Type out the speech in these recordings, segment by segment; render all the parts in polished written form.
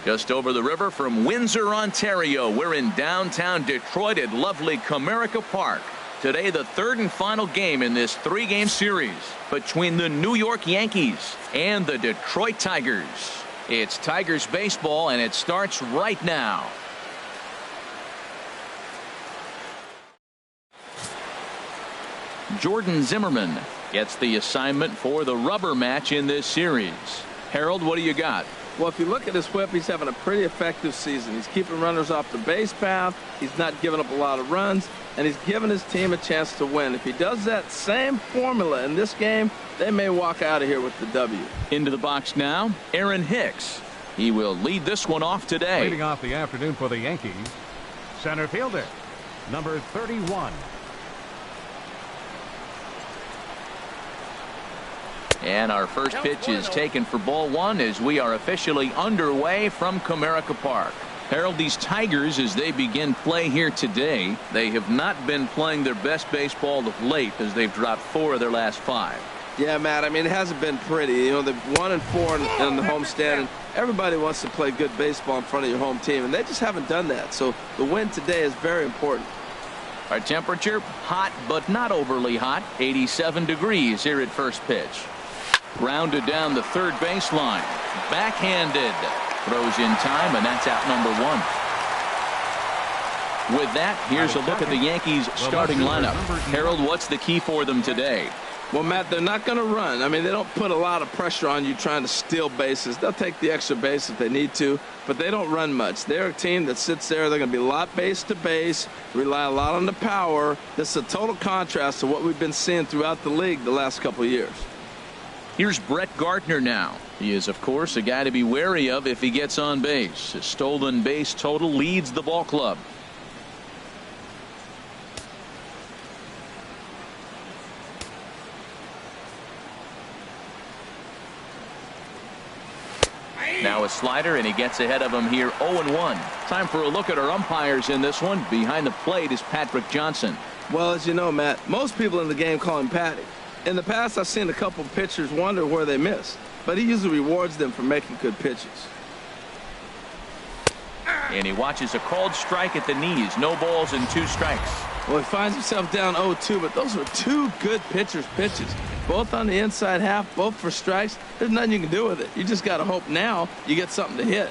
Just over the river from Windsor, Ontario, we're in downtown Detroit at lovely Comerica Park. Today, the third and final game in this three-game series between the New York Yankees and the Detroit Tigers. It's Tigers baseball, and it starts right now. Jordan Zimmerman gets the assignment for the rubber match in this series. Harold, what do you got? Well, if you look at his whip, he's having a pretty effective season. He's keeping runners off the base path. He's not giving up a lot of runs, and he's giving his team a chance to win. If he does that same formula in this game, they may walk out of here with the W. Into the box now, Aaron Hicks. He will lead this one off today. Leading off the afternoon for the Yankees, center fielder, number 31. And our first pitch is taken for ball one as we are officially underway from Comerica Park. Harold, these Tigers, as they begin play here today, they have not been playing their best baseball of late as they've dropped 4 of their last 5. Yeah, Matt, I mean, it hasn't been pretty. You know, they're 1-4 in the homestand, and everybody wants to play good baseball in front of your home team, and they just haven't done that. So the win today is very important. Our temperature, hot but not overly hot, 87 degrees here at first pitch. Grounded down the third baseline. Backhanded. Throws in time, and that's out number 1. With that, here's a look at the Yankees starting lineup. Harold, what's the key for them today? Well, Matt, they're not going to run. I mean, they don't put a lot of pressure on you trying to steal bases. They'll take the extra base if they need to, but they don't run much. They're a team that sits there. They're going to be a lot base to base, rely a lot on the power. This is a total contrast to what we've been seeing throughout the league the last couple of years. Here's Brett Gardner now. He is, of course, a guy to be wary of if he gets on base. His stolen base total leads the ball club. Now a slider, and he gets ahead of him here 0-1. Time for a look at our umpires in this one. Behind the plate is Patrick Johnson. Well, as you know, Matt, most people in the game call him Patty. In the past, I've seen a couple of pitchers wonder where they miss, but he usually rewards them for making good pitches. And he watches a called strike at the knees. No balls and 2 strikes. Well, he finds himself down 0-2, but those were 2 good pitchers' pitches. Both on the inside half, both for strikes. There's nothing you can do with it. You just got to hope now you get something to hit.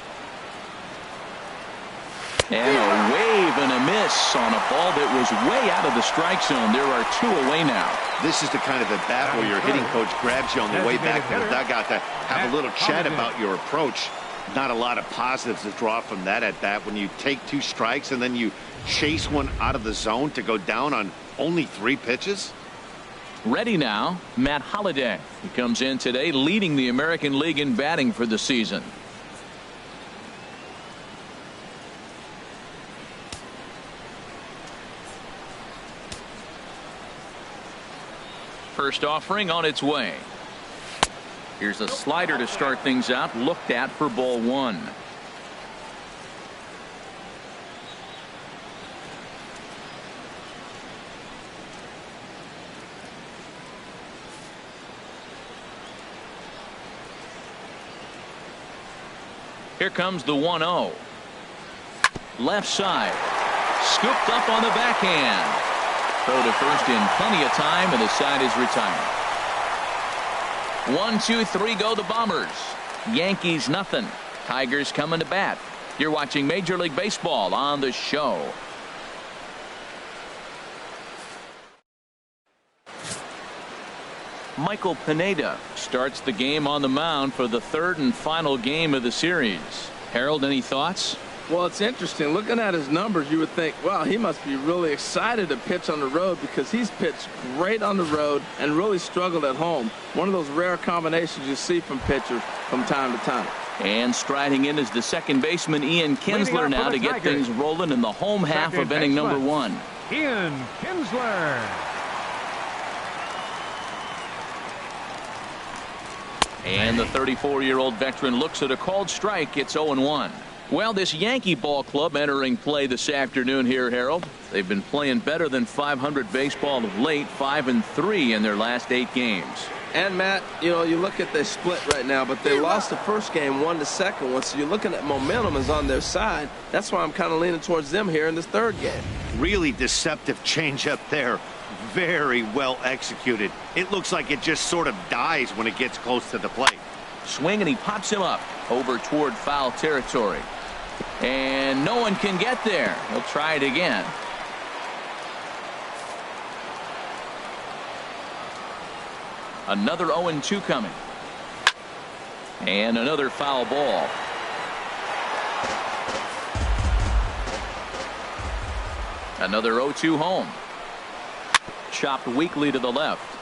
And a wave and a miss on a ball that was way out of the strike zone. There are 2 away now. This is the kind of at bat where your hitting coach grabs you on the way back to the dugout to have a little chat about your approach. Not a lot of positives to draw from that at bat when you take 2 strikes and then you chase one out of the zone to go down on only 3 pitches. Ready now, Matt Holliday. He comes in today leading the American League in batting for the season. First offering on its way. Here's a slider to start things out, looked at for ball 1. Here comes the 1-0. Left side. Scooped up on the backhand. Throw to first in plenty of time, and the side is retired. 1, 2, 3 go the Bombers. Yankees nothing. Tigers coming to bat. You're watching Major League Baseball on the show. Michael Pineda starts the game on the mound for the third and final game of the series. Harold, any thoughts? Well, it's interesting. Looking at his numbers, you would think, wow, he must be really excited to pitch on the road because he's pitched great on the road and really struggled at home. One of those rare combinations you see from pitchers from time to time. And striding in is the second baseman, Ian Kinsler, now to get things rolling in the home half of inning number 1. Ian Kinsler. And the 34-year-old veteran looks at a called strike. It's 0-1. Well, this Yankee ball club entering play this afternoon here, Harold. They've been playing better than .500 baseball of late, 5-3 in their last 8 games. And Matt, you know, you look at they split right now, but they lost the first game, won the second one. So you're looking at momentum is on their side. That's why I'm kind of leaning towards them here in this third game. Really deceptive changeup there. Very well executed. It looks like it just sort of dies when it gets close to the plate. Swing, and he pops him up over toward foul territory. And no one can get there. He'll try it again. Another 0-2 coming. And another foul ball. Another 0-2 home. Chopped weakly to the left.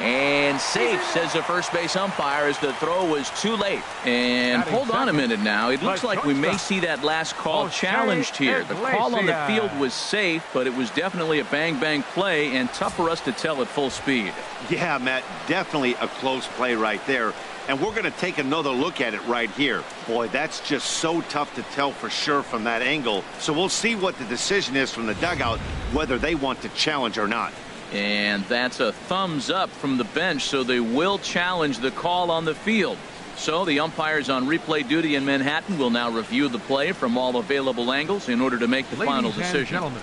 And safe, says the first base umpire, as the throw was too late. And hold on a minute now. It looks like we may see that last call challenged here. The call on the field was safe, but it was definitely a bang-bang play and tough for us to tell at full speed. Yeah, Matt, definitely a close play right there. And we're going to take another look at it right here. Boy, that's just so tough to tell for sure from that angle. So we'll see what the decision is from the dugout, whether they want to challenge or not. And that's a thumbs up from the bench, so they will challenge the call on the field. So the umpires on replay duty in Manhattan will now review the play from all available angles in order to make the final decision. Ladies and gentlemen,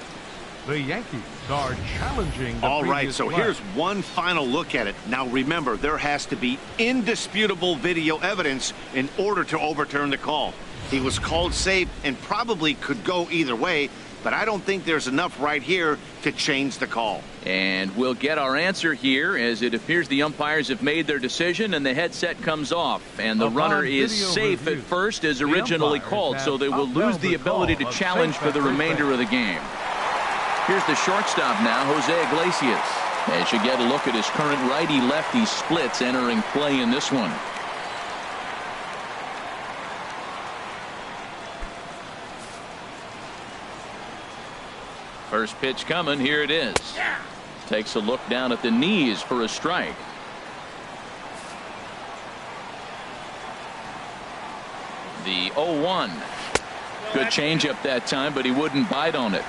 the Yankees are challenging the all right, so play. here's one final look at it. Now remember, there has to be indisputable video evidence in order to overturn the call. He was called safe and probably could go either way, but I don't think there's enough right here to change the call. And we'll get our answer here, as it appears the umpires have made their decision and the headset comes off. And the runner is safe at first as originally called, so they will lose the ability to challenge for the remainder of the game. Here's the shortstop now, Jose Iglesias, as you get a look at his current righty-lefty splits entering play in this one. First pitch coming. Here it is. Takes a look down at the knees for a strike. The 0-1. Good changeup that time, but he wouldn't bite on it.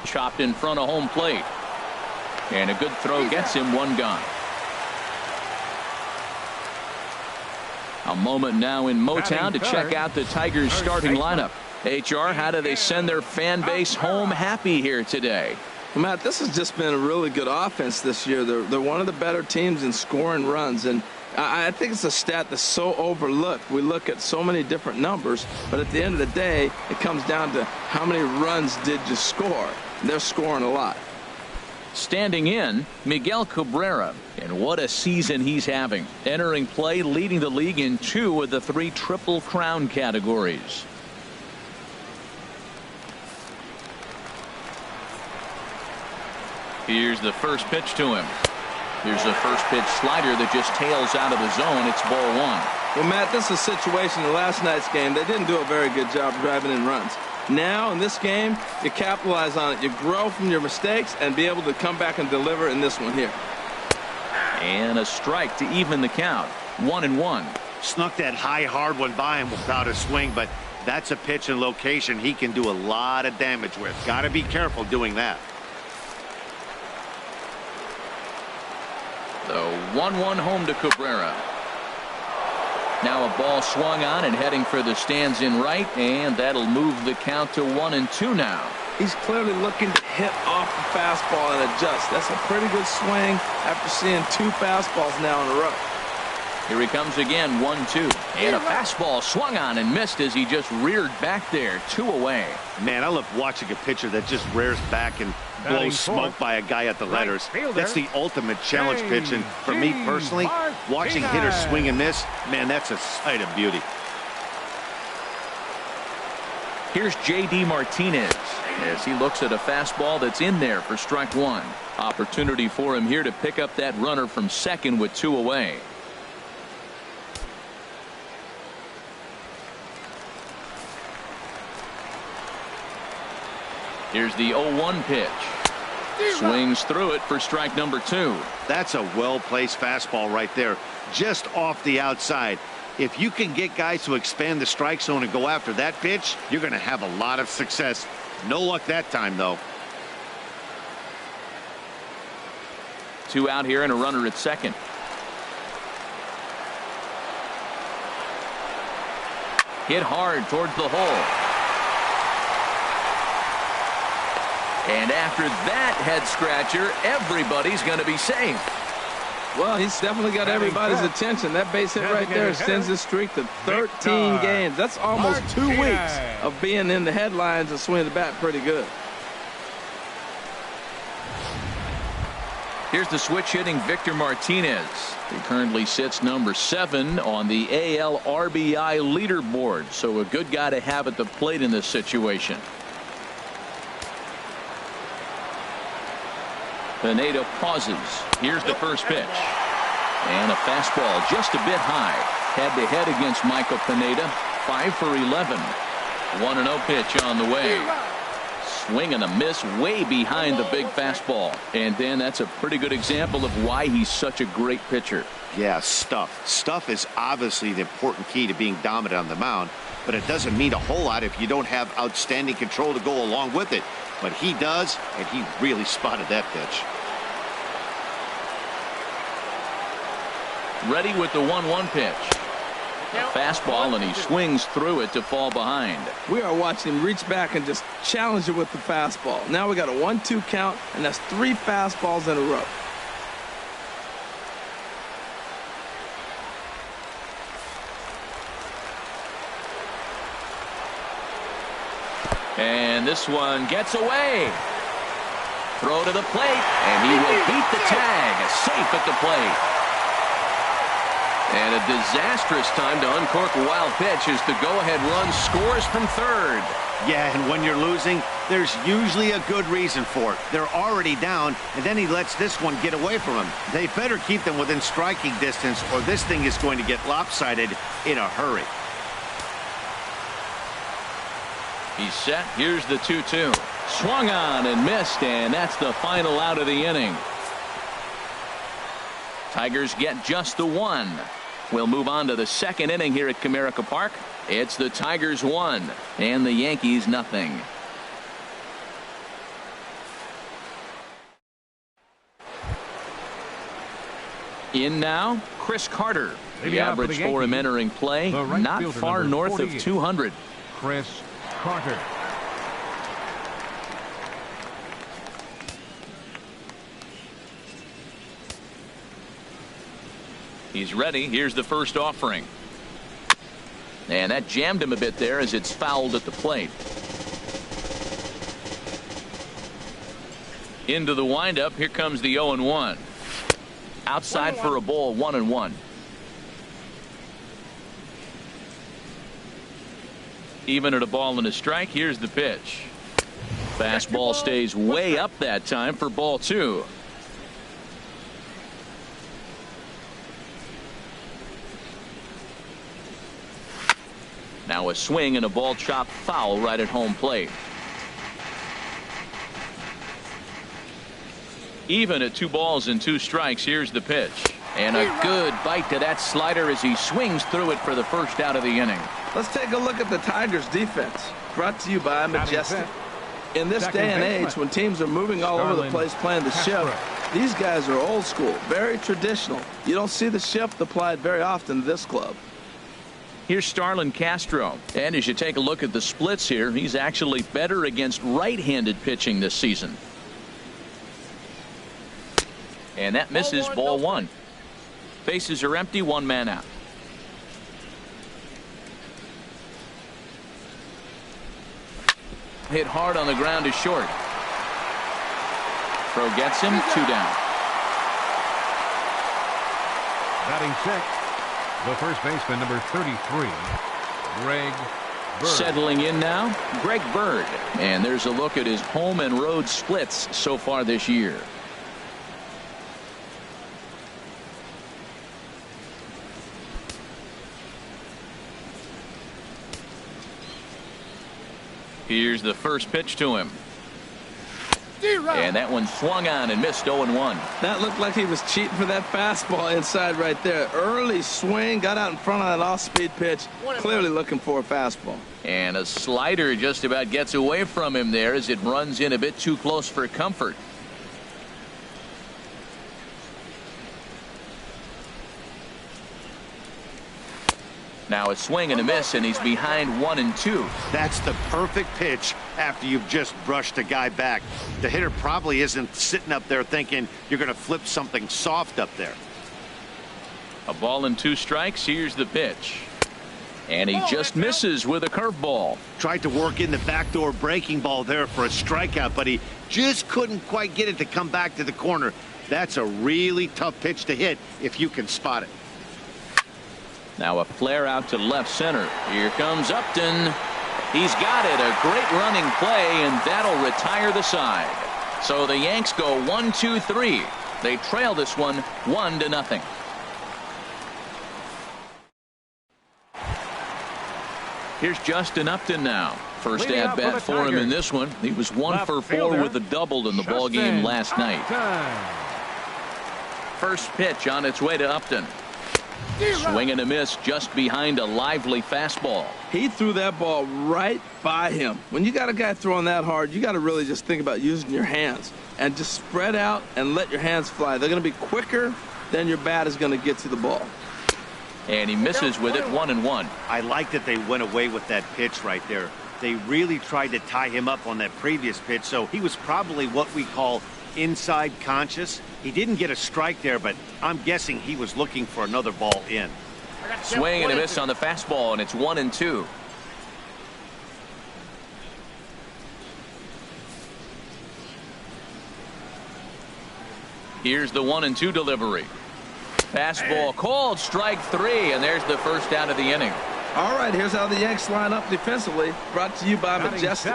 Chopped in front of home plate. And a good throw gets him one gone. A moment now in Motown to check out the Tigers starting lineup. HR, how do they send their fan base home happy here today? Well, Matt, this has just been a really good offense this year. They're one of the better teams in scoring runs, and I think it's a stat that's so overlooked. We look at so many different numbers, but at the end of the day, it comes down to how many runs did you score. They're scoring a lot. Standing in, Miguel Cabrera, and what a season he's having. Entering play, leading the league in 2 of the 3 Triple Crown categories. Here's the first pitch to him. Here's a first pitch slider that just tails out of the zone. It's ball 1. Well, Matt, this is a situation in last night's game. They didn't do a very good job driving in runs. Now, in this game, you capitalize on it. You grow from your mistakes and be able to come back and deliver in this one here. And a strike to even the count. 1-1. Snuck that high, hard one by him without a swing, but that's a pitch and location he can do a lot of damage with. Got to be careful doing that. The 1-1 home to Cabrera. Now a ball swung on and heading for the stands in right, and that'll move the count to 1-2 now. He's clearly looking to hit off the fastball and adjust. That's a pretty good swing after seeing 2 fastballs now in a row. Here he comes again, 1-2. And a fastball swung on and missed as he just reared back there, 2 away. Man, I love watching a pitcher that just rears back and blows smoke by a guy at the letters. That's the ultimate challenge pitch, and for me personally, watching hitters swing and miss, man, that's a sight of beauty. Here's J.D. Martinez as he looks at a fastball that's in there for strike 1. Opportunity for him here to pick up that runner from second with 2 away. Here's the 0-1 pitch. Swings through it for strike number 2. That's a well-placed fastball right there, just off the outside. If you can get guys to expand the strike zone and go after that pitch, you're going to have a lot of success. No luck that time, though. 2 out here and a runner at second. Hit hard towards the hole. And after that head scratcher, everybody's going to be safe. Well, he's definitely got everybody's attention. That base hit right there sends his streak to 13 games. That's almost 2 weeks of being in the headlines and swinging the bat pretty good. Here's the switch hitting Victor Martinez. He currently sits number 7 on the AL RBI leaderboard. So a good guy to have at the plate in this situation. Pineda pauses. Here's the first pitch. And a fastball just a bit high. Head-to-head against Michael Pineda. 5 for 11. 1-0 pitch on the way. Swing and a miss way behind the big fastball. And then that's a pretty good example of why he's such a great pitcher. Yeah, stuff. Stuff is obviously the important key to being dominant on the mound, but it doesn't mean a whole lot if you don't have outstanding control to go along with it. But he does, and he really spotted that pitch. Ready with the 1-1 pitch. A fastball, and he swings through it to fall behind. We are watching him reach back and just challenge it with the fastball. Now we got a 1-2 count, and that's 3 fastballs in a row. And this one gets away. Throw to the plate, and he will beat the tag. Safe at the plate. And a disastrous time to uncork a wild pitch as the go-ahead run scores from third. Yeah, and when you're losing, there's usually a good reason for it. They're already down, and then he lets this one get away from him. They better keep them within striking distance, or this thing is going to get lopsided in a hurry. He's set. Here's the 2-2. Swung on and missed, and that's the final out of the inning. Tigers get just the 1. We'll move on to the second inning here at Comerica Park. It's the Tigers 1 and the Yankees nothing. In now, Chris Carter. The average for him entering play, not far north of 200. Chris Carter. He's ready. Here's the first offering. And that jammed him a bit there as it's fouled at the plate. Into the windup. Here comes the 0-1. Outside for a ball, 1-1. Even at a ball and a strike. Here's the pitch. Fastball stays way up that time for ball 2. Now a swing and a ball chopped foul right at home plate. Even at 2 balls and 2 strikes. Here's the pitch. And a good bite to that slider as he swings through it for the first out of the inning. Let's take a look at the Tigers defense. Brought to you by Majestic. In this day and age, when teams are moving all over the place playing the shift, these guys are old school, very traditional. You don't see the shift applied very often to this club. Here's Starlin Castro. And as you take a look at the splits here, he's actually better against right-handed pitching this season. And that misses ball 1. Bases are empty, 1 man out. Hit hard on the ground to short. Throw gets him, 2 down. Batting 6. The first baseman, number 33, Greg Bird. Settling in now, Greg Bird. And there's a look at his home and road splits so far this year. Here's the first pitch to him. And that one swung on and missed 0-1. That looked like he was cheating for that fastball inside right there. Early swing, got out in front of that off-speed pitch, clearly looking for a fastball. And a slider just about gets away from him there as it runs in a bit too close for comfort. Now a swing and a miss, and he's behind 1-2. That's the perfect pitch after you've just brushed a guy back. The hitter probably isn't sitting up there thinking you're going to flip something soft up there. A ball and 2 strikes. Here's the pitch. And he just misses with a curveball. Tried to work in the backdoor breaking ball there for a strikeout, but he just couldn't quite get it to come back to the corner. That's a really tough pitch to hit if you can spot it. Now a flare out to left center. Here comes Upton. He's got it. A great running play, and that'll retire the side. So the Yanks go 1-2-3. They trail this one 1-0. Here's Justin Upton now. First at bat for him in this one. He was 1 for 4 with a double in the ball game last night. First pitch on its way to Upton. Swing and a miss just behind a lively fastball. He threw that ball right by him. When you got a guy throwing that hard, you got to really just think about using your hands and just spread out and let your hands fly. They're going to be quicker than your bat is going to get to the ball. And he misses with it 1-1. I like that they went away with that pitch right there. They really tried to tie him up on that previous pitch, so he was probably what we call inside conscious. He didn't get a strike there, but I'm guessing he was looking for another ball in. Swing and a miss on the fastball, and it's 1-2. Here's the 1-2 delivery. Fastball called, strike 3, and there's the first out of the inning. All right, here's how the Yanks line up defensively. Brought to you by Majestic.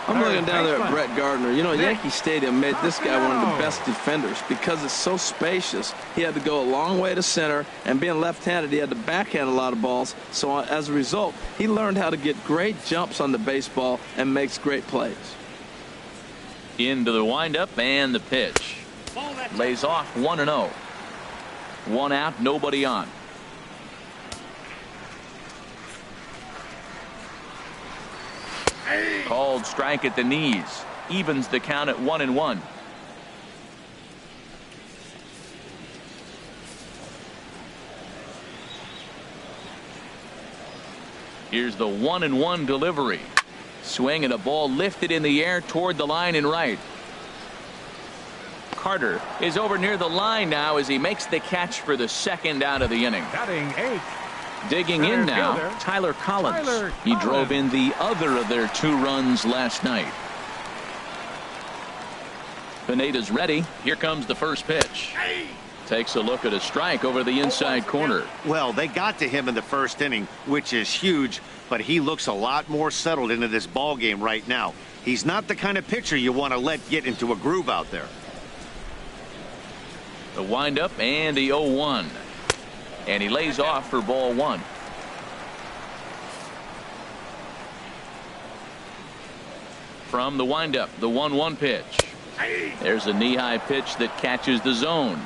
I'm looking down there at Brett Gardner. You know, Yankee Stadium made this guy one of the best defenders because it's so spacious. He had to go a long way to center, and being left-handed, he had to backhand a lot of balls. So as a result, he learned how to get great jumps on the baseball and makes great plays. Into the windup and the pitch. Lays off 1-0. 1 out, nobody on. Called strike at the knees. Evens the count at 1-1. Here's the 1-1 delivery. Swing and a ball lifted in the air toward the line and right. Carter is over near the line now as he makes the catch for the second out of the inning. Batting 8. Digging in now, Tyler Collins. He drove in the other of their 2 runs last night. Pineda's ready. Here comes the first pitch. Takes a look at a strike over the inside corner. Well, they got to him in the first inning, which is huge, but he looks a lot more settled into this ball game right now. He's not the kind of pitcher you want to let get into a groove out there. The windup and the 0-1. And he lays off for ball 1. From the windup, the 1-1 pitch. There's a knee-high pitch that catches the zone.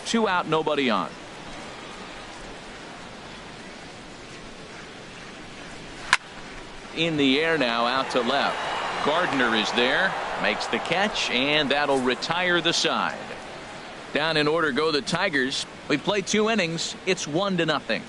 2 out, nobody on. In the air now, out to left. Gardner is there, makes the catch, and that'll retire the side. Down in order go the Tigers. We play 2 innings. It's 1-0.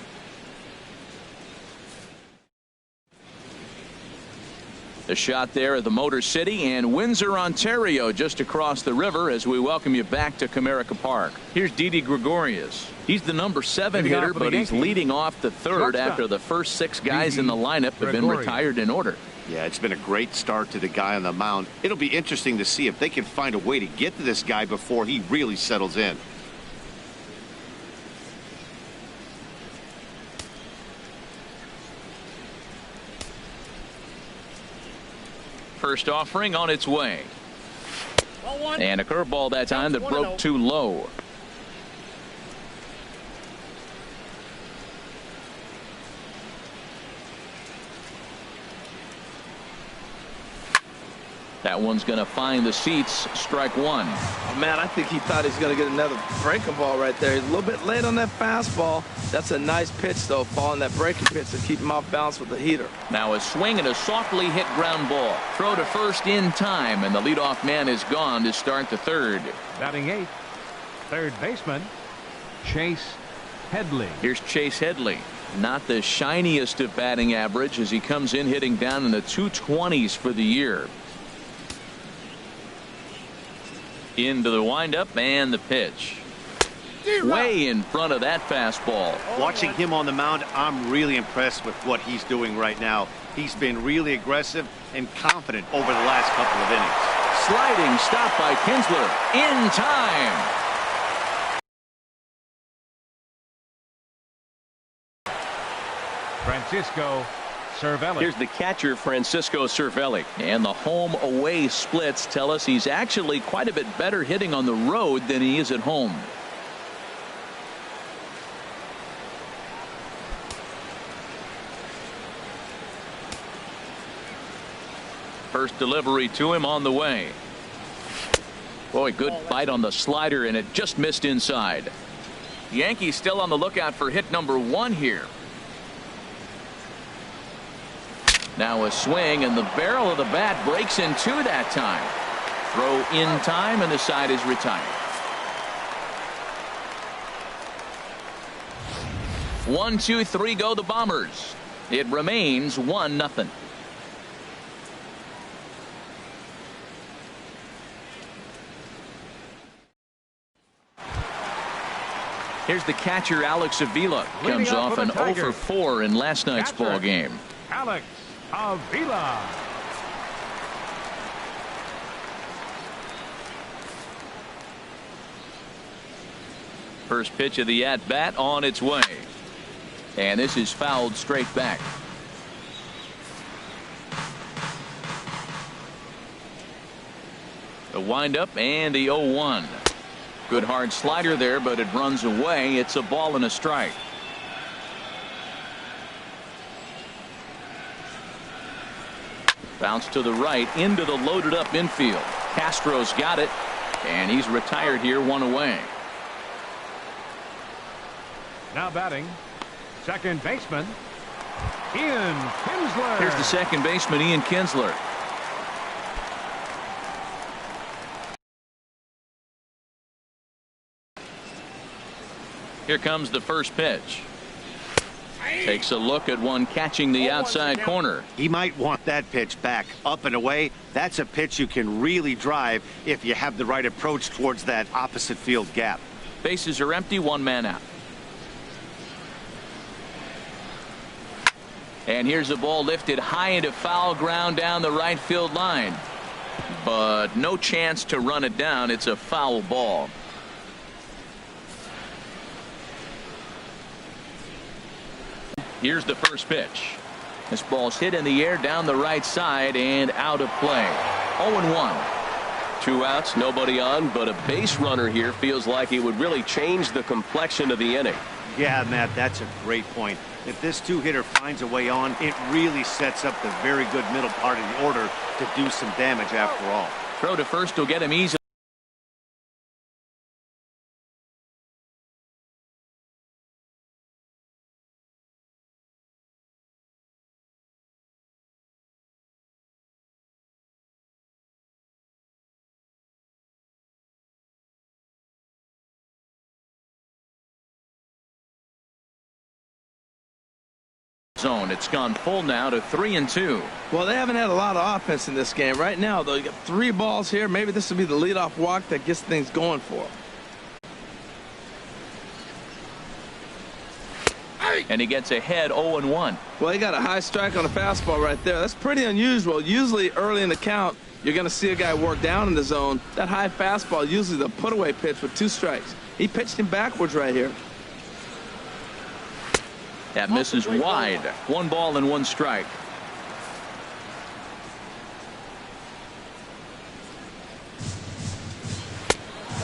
The shot there at the Motor City and Windsor, Ontario, just across the river as we welcome you back to Comerica Park. Here's Didi Gregorius. He's the number 7 hitter, but he's leading off the 3rd after the first 6 guys in the lineup have been retired in order. Yeah, it's been a great start to the guy on the mound. It'll be interesting to see if they can find a way to get to this guy before he really settles in. First offering on its way. And a curveball that time that broke too low. That one's going to find the seats. Strike one. Oh, man, I think he thought he's going to get another breaking ball right there. He's a little bit late on that fastball. That's a nice pitch, though, following that breaking pitch to keep him off balance with the heater. Now a swing and a softly hit ground ball. Throw to first in time, and the leadoff man is gone to start the third. Batting eighth, third baseman, Chase Headley. Here's Chase Headley. Not the shiniest of batting average as he comes in hitting down in the 220s for the year. Into the windup and the pitch. Way in front of that fastball. Watching him on the mound, I'm really impressed with what he's doing right now. He's been really aggressive and confident over the last couple of innings. Sliding stop by Kinsler in time. Francisco Cervelli. Here's the catcher, Francisco Cervelli. And the home away splits tell us he's actually quite a bit better hitting on the road than he is at home. First delivery to him on the way. Boy, good bite on the slider, and it just missed inside. Yankees still on the lookout for hit number one here. Now a swing, and the barrel of the bat breaks in two that time. Throw in time, and the side is retired. 1, 2, 3 go the Bombers. It remains 1-0. Here's the catcher, Alex Avila. Comes off an 0 for 4 in last night's ball game. Alex Avila. First pitch of the at-bat on its way. And this is fouled straight back. The windup and the 0-1. Good hard slider there, but it runs away. It's a ball and a strike. Bounce to the right into the loaded up infield. Castro's got it, and he's retired here, one away. Now batting, second baseman, Ian Kinsler. Here's the second baseman, Ian Kinsler. Here comes the first pitch. Takes a look at one catching the outside corner. He might want that pitch back up and away. That's a pitch you can really drive if you have the right approach towards that opposite field gap. Bases are empty, one man out. And here's the ball lifted high into foul ground down the right field line. But no chance to run it down. It's a foul ball. Here's the first pitch. This ball's hit in the air down the right side and out of play. 0-1. 2 outs, nobody on, but a base runner here feels like it would really change the complexion of the inning. Yeah, Matt, that's a great point. If this two-hitter finds a way on, it really sets up the very good middle part of the order to do some damage after all. Throw to first will get him easily. Zone. It's gone full now to 3-2. Well, they haven't had a lot of offense in this game. Right now, though, you got 3 balls here. Maybe this will be the leadoff walk that gets things going for them. And he gets ahead 0-1. Well, he got a high strike on the fastball right there. That's pretty unusual. Usually early in the count, you're going to see a guy work down in the zone. That high fastball, usually the put-away pitch with 2 strikes. He pitched him backwards right here. That misses wide. 1 ball and 1 strike.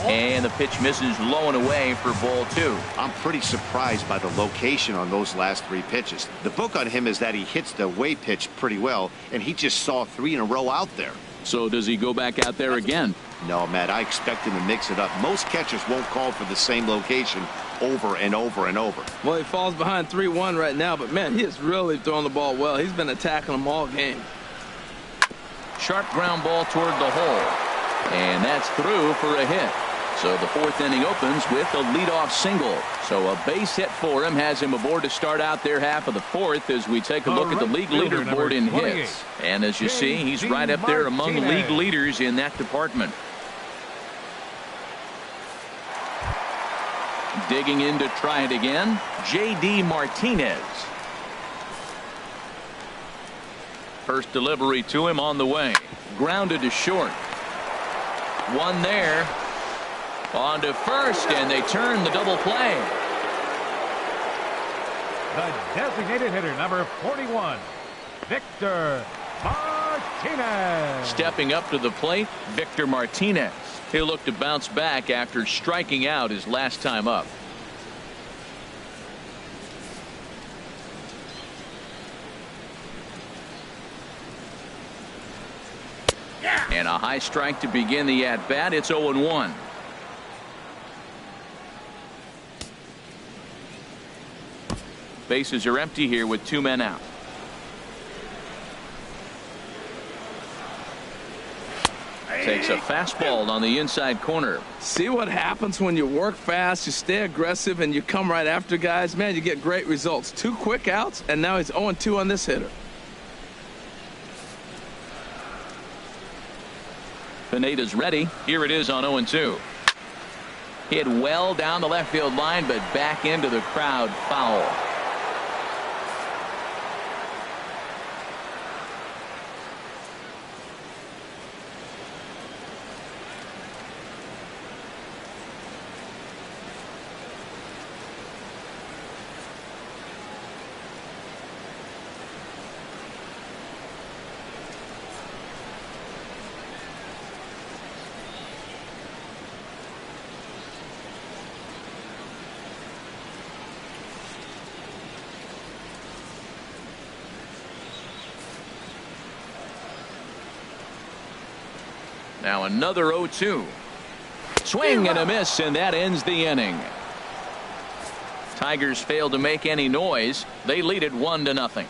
And the pitch misses low and away for ball 2. I'm pretty surprised by the location on those last 3 pitches. The book on him is that he hits the away pitch pretty well, and he just saw 3 in a row out there. So does he go back out there again? No, Matt, I expect him to mix it up. Most catchers won't call for the same location over and over and over. Well, he falls behind 3-1 right now, but, man, he is really throwing the ball well. He's been attacking them all game. Sharp ground ball toward the hole. And that's through for a hit. So the fourth inning opens with a leadoff single. So a base hit for him has him aboard to start out their half of the fourth as we take a look at the league leaderboard in hits. And as you see, he's right up there among league leaders in that department. Digging in to try it again, J.D. Martinez. First delivery to him on the way. Grounded to short. One there. On to first, and they turn the double play. The designated hitter, number 41, Victor Martinez. Stepping up to the plate, Victor Martinez. He'll look to bounce back after striking out his last time up. And a high strike to begin the at-bat. It's 0-1. Bases are empty here with 2 men out. Takes a fastball on the inside corner. See what happens when you work fast, you stay aggressive, and you come right after guys. Man, you get great results. 2 quick outs, and now he's 0-2 on this hitter. Pineda's ready. Here it is on 0-2. Hit well down the left field line, but back into the crowd, foul. Now another 0-2. Swing and a miss, and that ends the inning. Tigers failed to make any noise. They lead it 1-0.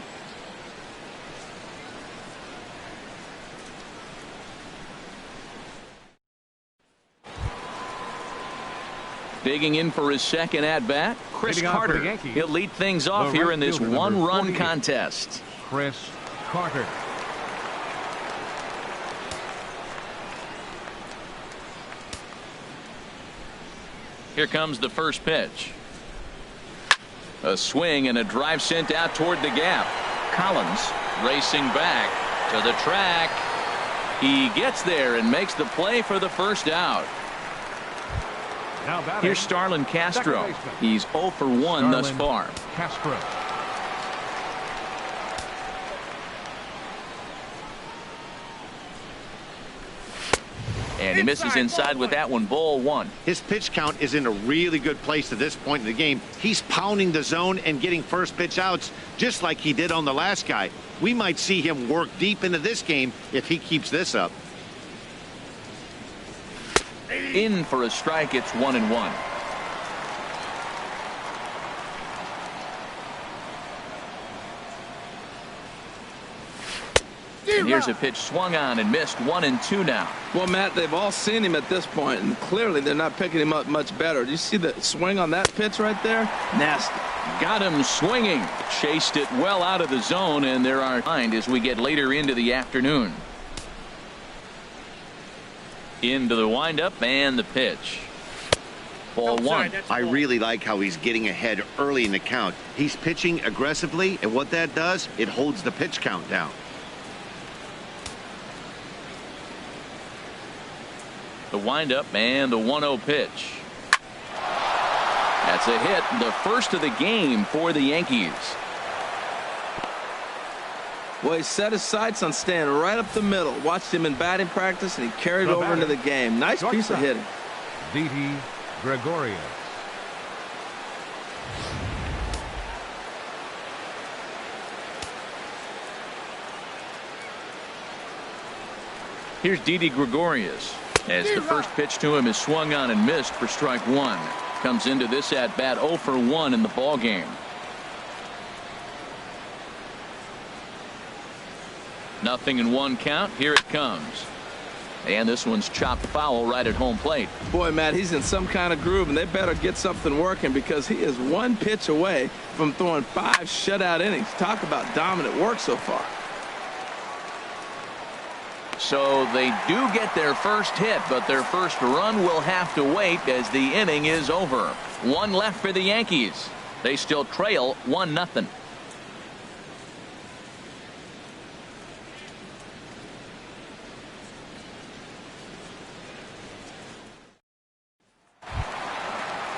Digging in for his second at-bat, Chris Carter. He'll lead things off here in this one-run contest. Chris Carter. Here comes the first pitch. A swing and a drive sent out toward the gap. Collins racing back to the track. He gets there and makes the play for the first out. Here's Starlin Castro. He's 0 for 1 thus far. Castro. And he misses inside with that one. Ball 1. His pitch count is in a really good place at this point in the game. He's pounding the zone and getting first pitch outs just like he did on the last guy. We might see him work deep into this game if he keeps this up. In for a strike. It's 1-1. And here's a pitch swung on and missed. 1-2 now. Well, Matt, they've all seen him at this point, and clearly they're not picking him up much better. Do you see the swing on that pitch right there? Nasty. Got him swinging. Chased it well out of the zone, and there are behind as we get later into the afternoon. Into the windup and the pitch. Ball 1. I really like how he's getting ahead early in the count. He's pitching aggressively, and what that does, it holds the pitch count down. The windup and the 1-0 pitch. That's a hit, the first of the game for the Yankees. Well, he set his sights on staying right up the middle. Watched him in batting practice, and he carried it over into the game. Nice piece of hitting. DET Gregorius. Here's Didi Gregorius as the first pitch to him is swung on and missed for strike one. Comes into this at bat 0 for 1 in the ball game. Nothing in one count. Here it comes. And this one's chopped foul right at home plate. Boy, Matt, he's in some kind of groove, and they better get something working because he is one pitch away from throwing 5 shutout innings. Talk about dominant work so far. So they do get their first hit, but their first run will have to wait as the inning is over. 1 left for the Yankees. They still trail 1-0.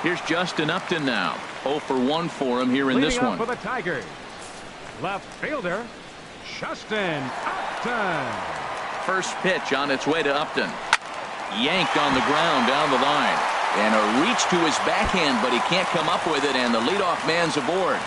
Here's Justin Upton now. 0 for 1 for him here in this one. For the Tigers, left fielder Justin Upton. First pitch on its way to Upton. Yanked on the ground down the line. And a reach to his backhand, but he can't come up with it, and the leadoff man's aboard.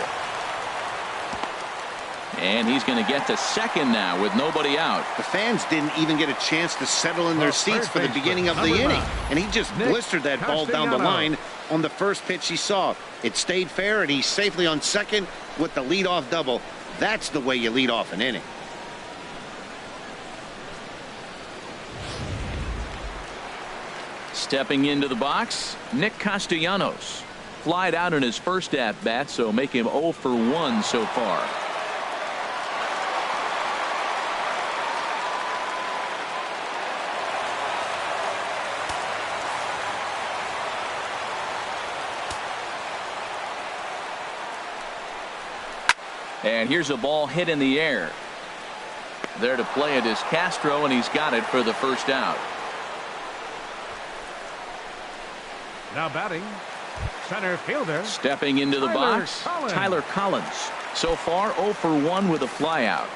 And he's going to get to second now with nobody out. The fans didn't even get a chance to settle in their seats for the beginning of the inning. And he just blistered that ball down the line on the first pitch he saw. It stayed fair, and he's safely on second with the leadoff double. That's the way you lead off an inning. Stepping into the box, Nick Castellanos. Flied out in his first at-bat, so make him 0 for 1 so far. And here's a ball hit in the air. There to play it is Castro, and he's got it for the first out. Now batting, center fielder. Stepping into the box, Tyler Collins. So far 0 for 1 with a flyout.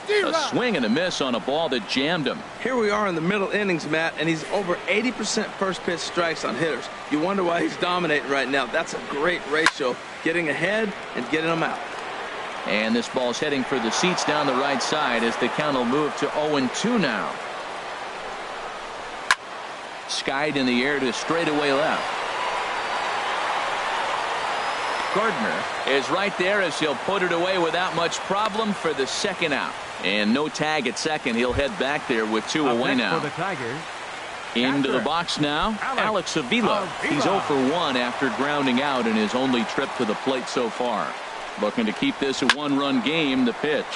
A swing and a miss on a ball that jammed him. Here we are in the middle innings, Matt, and he's over 80% first pitch strikes on hitters. You wonder why he's dominating right now. That's a great ratio, getting ahead and getting them out. And this ball's heading for the seats down the right side as the count will move to 0-2 now. Skied in the air to straightaway left. Gardner is right there as he'll put it away without much problem for the second out. And no tag at second. He'll head back there with 2 away now. For the Tigers, into the box now, Alex Avila. He's 0 for 1 after grounding out in his only trip to the plate so far. Looking to keep this a 1-run game. The pitch.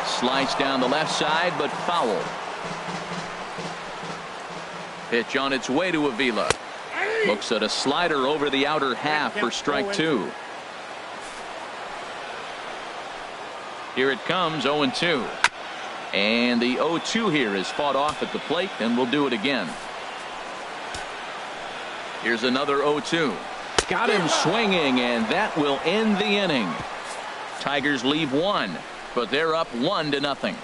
Sliced down the left side, but foul. Pitch on its way to Avila. Looks at a slider over the outer half for strike 2. Here it comes, 0-2. And the 0-2 here is fought off at the plate, and we'll do it again. Here's another 0-2. Got him swinging, and that will end the inning. Tigers leave 1, but they're up 1-0.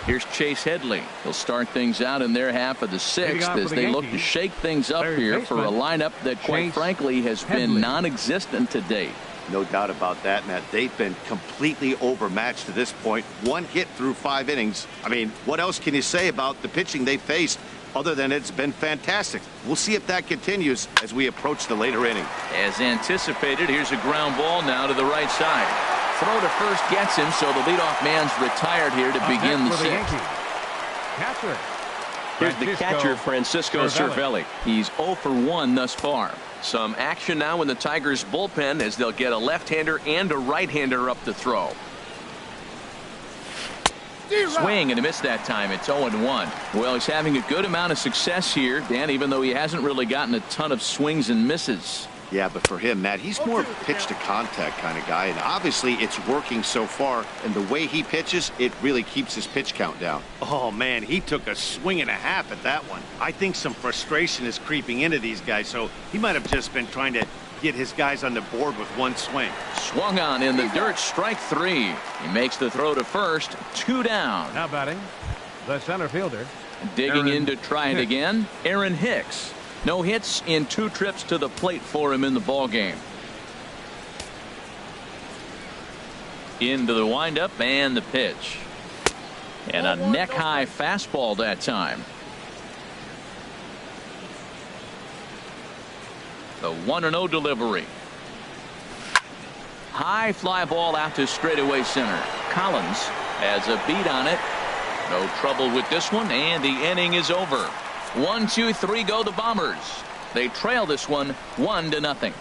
Here's Chase Headley. He'll start things out in their half of the 6th as they look to shake things up here for a lineup that, quite frankly, has been non-existent to date. No doubt about that, Matt. They've been completely overmatched to this point. 1 hit through 5 innings. I mean, what else can you say about the pitching they faced other than it's been fantastic? We'll see if that continues as we approach the later inning. As anticipated, here's a ground ball now to the right side. Throw to first gets him, so the leadoff man's retired here to begin the 6th. Here's the catcher, Francisco Cervelli. He's 0 for 1 thus far. Some action now in the Tigers bullpen as they'll get a left-hander and a right-hander up to throw. Swing and a miss that time. It's 0-1. Well, he's having a good amount of success here, Dan, even though he hasn't really gotten a ton of swings and misses. Yeah, but for him, Matt, he's more pitch to contact kind of guy, and obviously it's working so far, and the way he pitches, it really keeps his pitch count down. Oh man, he took a swing and a half at that one. I think some frustration is creeping into these guys, so he might have just been trying to get his guys on the board with 1 swing. Swung on in the dirt, strike 3. He makes the throw to first, 2 down. Now batting, the center fielder. Digging in to try it again, Aaron Hicks. No hits in 2 trips to the plate for him in the ball game. Into the windup and the pitch. And a neck-high fastball that time. The 1-0 delivery. High fly ball out to straightaway center. Collins has a beat on it. No trouble with this one, and the inning is over. 1, 2, 3 go the Bombers. They trail this one 1-0.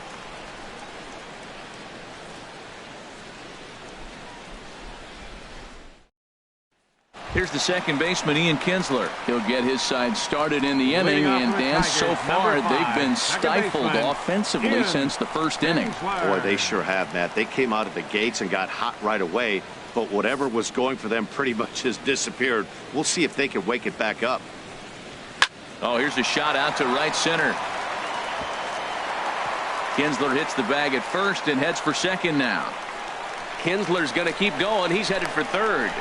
Here's the second baseman, Ian Kinsler. He'll get his side started in the inning, and Dan, so far they've been stifled offensively since the first inning. Boy, they sure have, Matt. They came out of the gates and got hot right away, but whatever was going for them pretty much has disappeared. We'll see if they can wake it back up. Oh, here's a shot out to right center. Kinsler hits the bag at first and heads for second now. Kinsler's going to keep going. He's headed for third.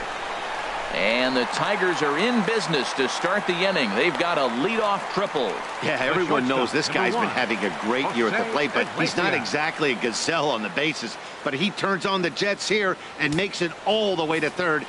And the Tigers are in business to start the inning. They've got a leadoff triple. Yeah, everyone knows this guy's been having a great year at the plate, but he's not exactly a gazelle on the bases. But he turns on the Jets here and makes it all the way to third.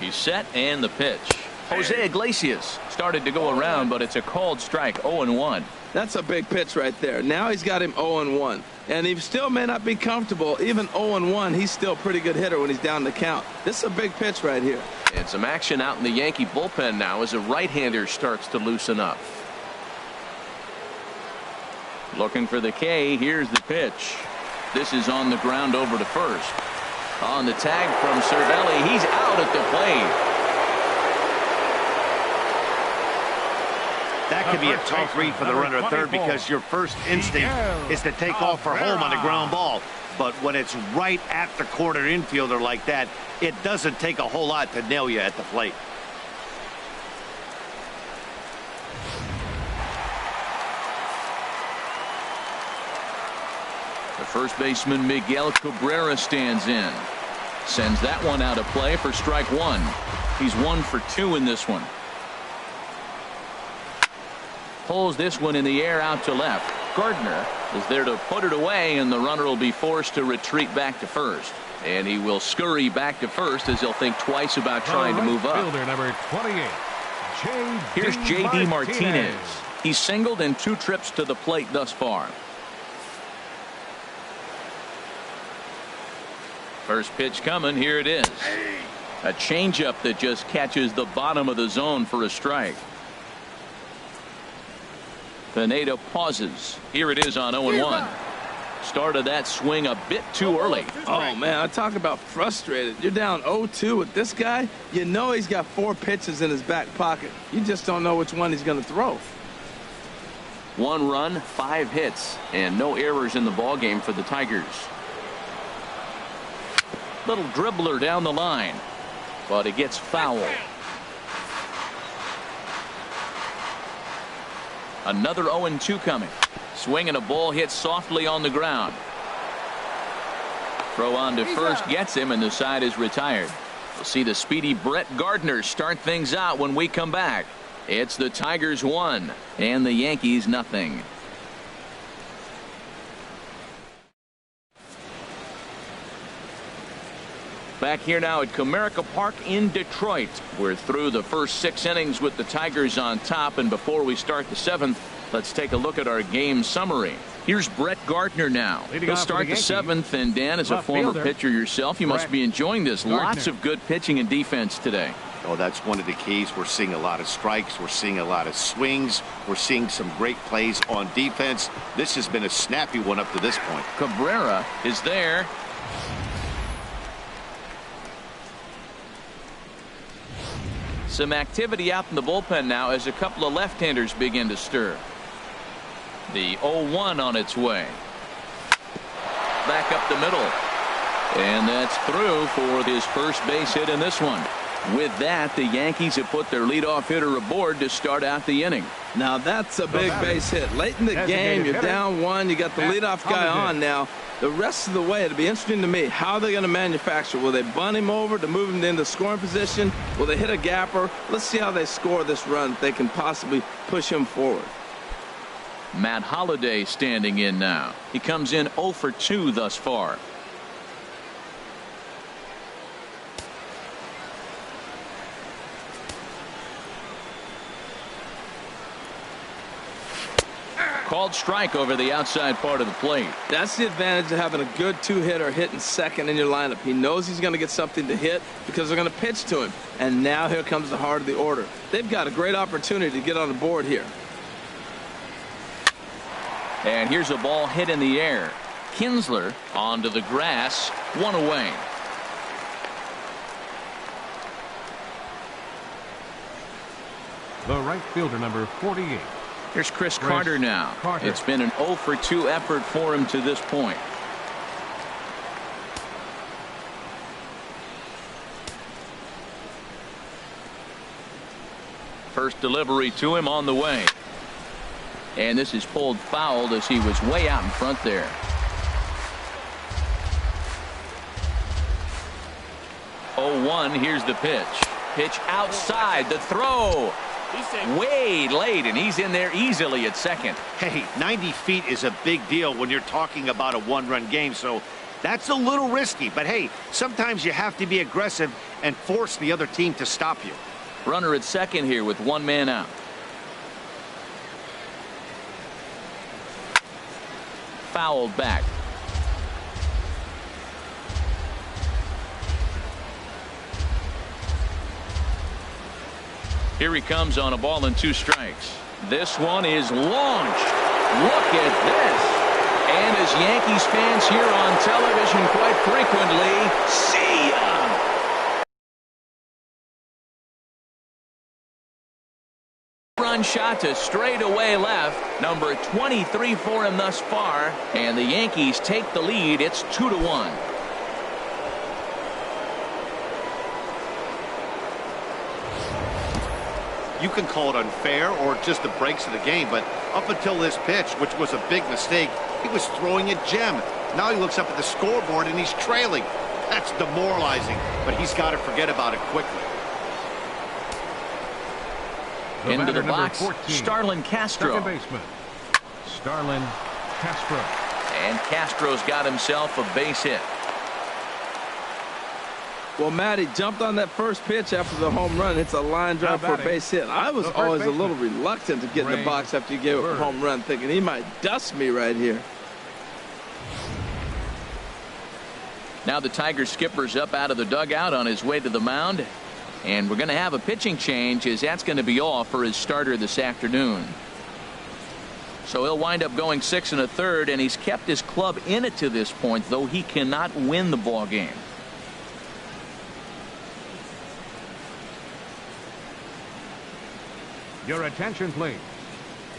He's set, and the pitch. Jose Iglesias started to go around, but it's a called strike. 0-1. That's a big pitch right there. Now he's got him 0-1. And he still may not be comfortable. Even 0-1, he's still a pretty good hitter when he's down the count. This is a big pitch right here. And some action out in the Yankee bullpen now as a right-hander starts to loosen up. Looking for the K. Here's the pitch. This is on the ground over to first. On the tag from Cervelli, he's out at the plate. That could be a tough read for the runner at third because your first instinct is to take off for home on a ground ball. But when it's right at the corner infielder like that, it doesn't take a whole lot to nail you at the plate. The first baseman, Miguel Cabrera, stands in. Sends that one out of play for strike 1. He's 1 for 2 in this one. Pulls this one in the air out to left. Gardner is there to put it away, and the runner will be forced to retreat back to first. And he will scurry back to first as he'll think twice about trying to move up. Fielder number 28. Here's J.D. Martinez. He's singled in 2 trips to the plate thus far. First pitch coming. Here it is. A changeup that just catches the bottom of the zone for a strike. Pineda pauses. Here it is on 0-1. Started that swing a bit too early. Oh, man, I talk about frustrated. You're down 0-2 with this guy. You know he's got 4 pitches in his back pocket. You just don't know which one he's going to throw. 1 run, 5 hits, and no errors in the ballgame for the Tigers. Little dribbler down the line, but it gets foul. Another 0-2 coming. Swing and a ball hit softly on the ground. Throw on to first gets him, and the side is retired. We'll see the speedy Brett Gardner start things out when we come back. It's the Tigers 1 and the Yankees nothing. Back here now at Comerica Park in Detroit. We're through the first 6 innings with the Tigers on top, and before we start the 7th, let's take a look at our game summary. Here's Brett Gardner now. He'll start the 7th, and Dan, as a former pitcher yourself, you must be enjoying this. Lots of good pitching and defense today. Oh, that's one of the keys. We're seeing a lot of strikes. We're seeing a lot of swings. We're seeing some great plays on defense. This has been a snappy one up to this point. Cabrera is there. Some activity out in the bullpen now as a couple of left-handers begin to stir. The 0-1 on its way. Back up the middle. And that's through for his first base hit in this one. With that, the Yankees have put their leadoff hitter aboard to start out the inning. Now that's a big base hit. Late in the game, you're down one. You got the leadoff guy on now. The rest of the way, it'll be interesting to me. How are they going to manufacture? Will they bunt him over to move him into scoring position? Will they hit a gapper? Let's see how they score this run if they can possibly push him forward. Matt Holliday standing in now. He comes in 0 for 2 thus far. Called strike over the outside part of the plate. That's the advantage of having a good two-hitter hitting second in your lineup. He knows he's going to get something to hit because they're going to pitch to him. And now here comes the heart of the order. They've got a great opportunity to get on the board here. And here's a ball hit in the air. Kinsler onto the grass, 1 away. The right fielder, number 48. Here's Chris Carter now. It's been an 0 for 2 effort for him to this point. First delivery to him on the way. And this is pulled foul as he was way out in front there. Oh, 1. Here's the pitch. Pitch outside. The throw. Way late, and he's in there easily at second. Hey, 90 feet is a big deal when you're talking about a one-run game, so that's a little risky. But, hey, sometimes you have to be aggressive and force the other team to stop you. Runner at second here with 1 man out. Fouled back. Here he comes on a ball and 2 strikes. This one is launched. Look at this. And as Yankees fans here on television quite frequently, see ya! Run shot to straightaway left. Number 23 for him thus far. And the Yankees take the lead. It's 2-1. You can call it unfair or just the breaks of the game, but up until this pitch, which was a big mistake, he was throwing a gem. Now he looks up at the scoreboard and he's trailing. That's demoralizing, but he's got to forget about it quickly. Into the box, 14, Starlin Castro. Second baseman, Starlin Castro. And Castro's got himself a base hit. Well, Matt, he jumped on that first pitch after the home run. It's a line drive for a base hit. I was always a little reluctant to get in the box after you gave up a home run, thinking he might dust me right here. Now the Tiger skipper's up out of the dugout on his way to the mound. And we're going to have a pitching change, as that's going to be all for his starter this afternoon. So he'll wind up going 6 1/3, and he's kept his club in it to this point, though he cannot win the ball game. Your attention, please.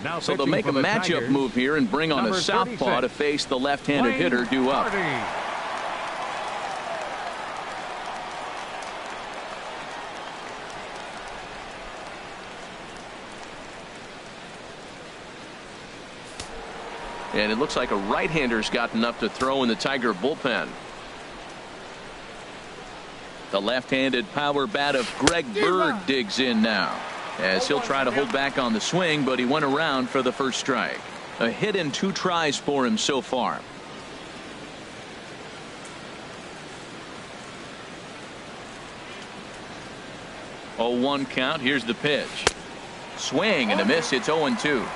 Now so they'll make a matchup move here and bring on a southpaw to face the left-handed hitter due up. And it looks like a right-hander's got enough to throw in the Tiger bullpen. The left-handed power bat of Greg Bird digs in now, as he'll try to hold back on the swing, but he went around for the first strike. A hit and 2 tries for him so far. Oh, 1 count. Here's the pitch. Swing and a miss. It's 0-2.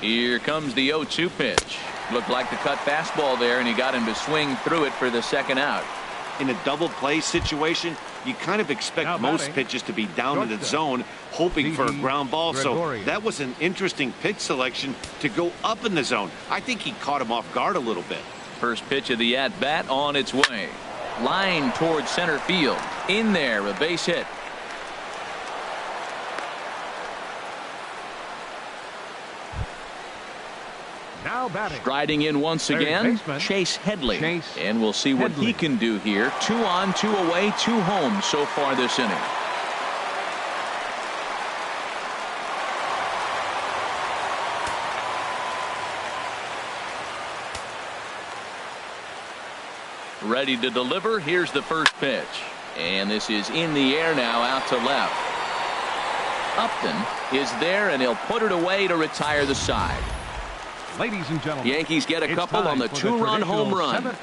Here comes the 0-2 pitch. Looked like the cut fastball there, and he got him to swing through it for the second out. In a double play situation, you kind of expect most pitches to be down in the zone, hoping for a ground ball. So that was an interesting pitch selection to go up in the zone. I think he caught him off guard a little bit. First pitch of the at-bat on its way. Line towards center field. In there, a base hit. Now batting. Striding in once again, Chase Headley. And we'll see what he can do here. 2 on, 2 away, 2 home so far this inning. Ready to deliver. Here's the first pitch. And this is in the air now, out to left. Upton is there, and he'll put it away to retire the side. Ladies and gentlemen, Yankees get a couple on the 2-run home run.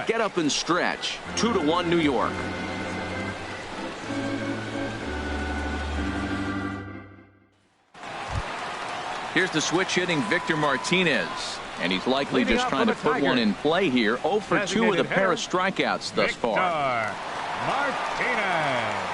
Get up and stretch. 2-1 New York. Here's the switch hitting Victor Martinez. And he's likely just trying to put one in play here. 0 for 2 with a pair of strikeouts thus far. Martinez.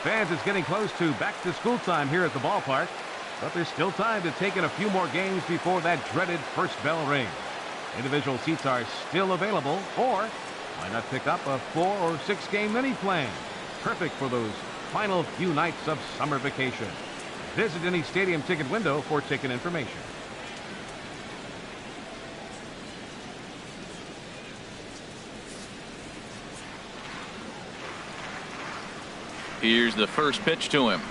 Fans, it's getting close to back-to-school time here at the ballpark, but there's still time to take in a few more games before that dreaded first bell rings. Individual seats are still available, or why not pick up a 4 or 6 game mini plan? Perfect for those final few nights of summer vacation. Visit any stadium ticket window for ticket information. Here's the first pitch to him.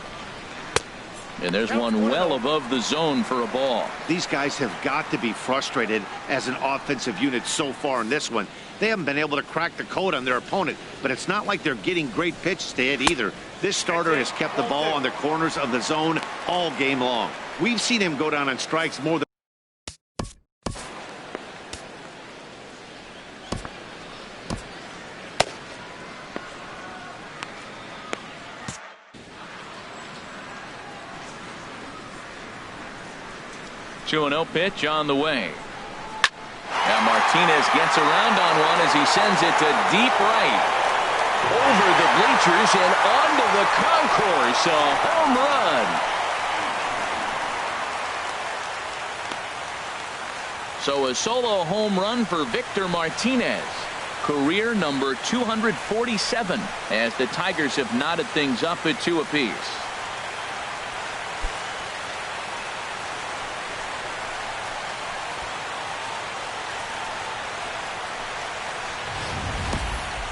And there's one well above the zone for a ball. These guys have got to be frustrated as an offensive unit so far in this one. They haven't been able to crack the code on their opponent, but it's not like they're getting great pitches to hit either. This starter has kept the ball on the corners of the zone all game long. We've seen him go down on strikes more than 2-0 pitch on the way. Now Martinez gets around on one as he sends it to deep right. Over the bleachers and onto the concourse. A home run. So a solo home run for Victor Martinez. Career number 247 as the Tigers have knotted things up at 2 apiece.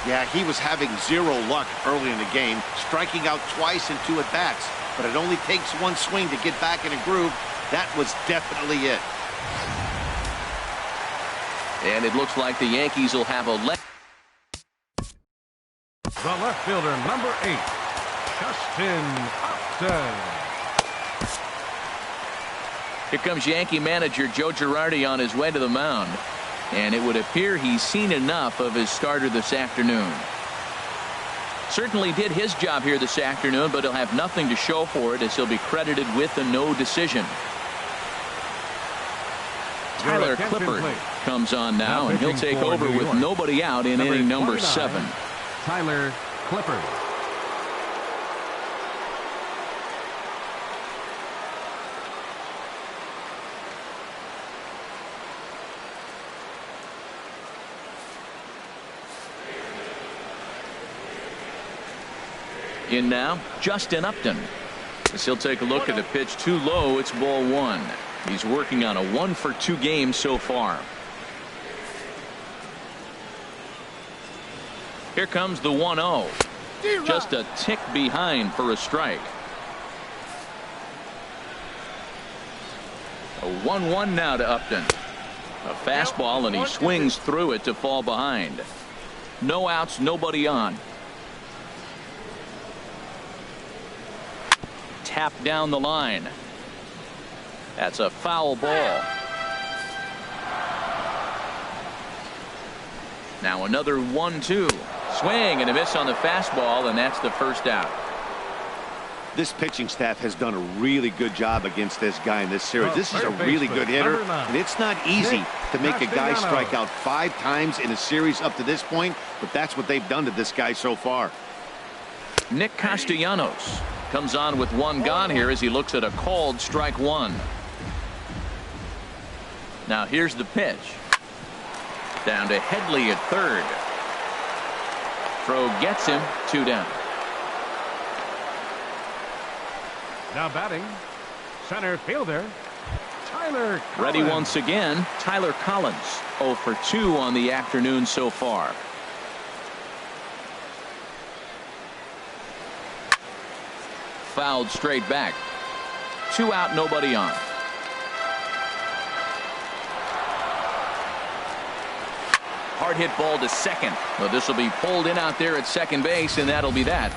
Yeah, he was having zero luck early in the game, striking out twice in 2 at-bats. But it only takes one swing to get back in a groove. That was definitely it. And it looks like the Yankees will have a left. The left fielder, number 8, Justin Upton. Here comes Yankee manager Joe Girardi on his way to the mound. And it would appear he's seen enough of his starter this afternoon. Certainly did his job here this afternoon, but he'll have nothing to show for it as he'll be credited with a no decision. Tyler Clippard comes on now, and he'll take over with nobody out in inning number 7. Tyler Clippard. In now, Justin Upton. As he'll take a look at the pitch too low, it's ball one. He's working on a 1-for-2 game so far. Here comes the 1-0. Just a tick behind for a strike. A 1-1 now to Upton. A fastball, and he swings through it to fall behind. No outs, nobody on. Tap down the line. That's a foul ball. Now another 1-2. Swing and a miss on the fastball, and that's the first out. This pitching staff has done a really good job against this guy in this series. This is a really good hitter, and it's not easy to make a guy strike out 5 times in a series up to this point, but that's what they've done to this guy so far. Nick Castellanos comes on with 1 gone here as he looks at a called strike 1. Now here's the pitch. Down to Headley at third. Throw gets him, 2 down. Now batting, center fielder, Tyler Collins. Ready once again, Tyler Collins. 0 for 2 on the afternoon so far. Fouled straight back. 2 out, nobody on. Hard hit ball to second. Well, this will be pulled in out there at second base, and that'll be that.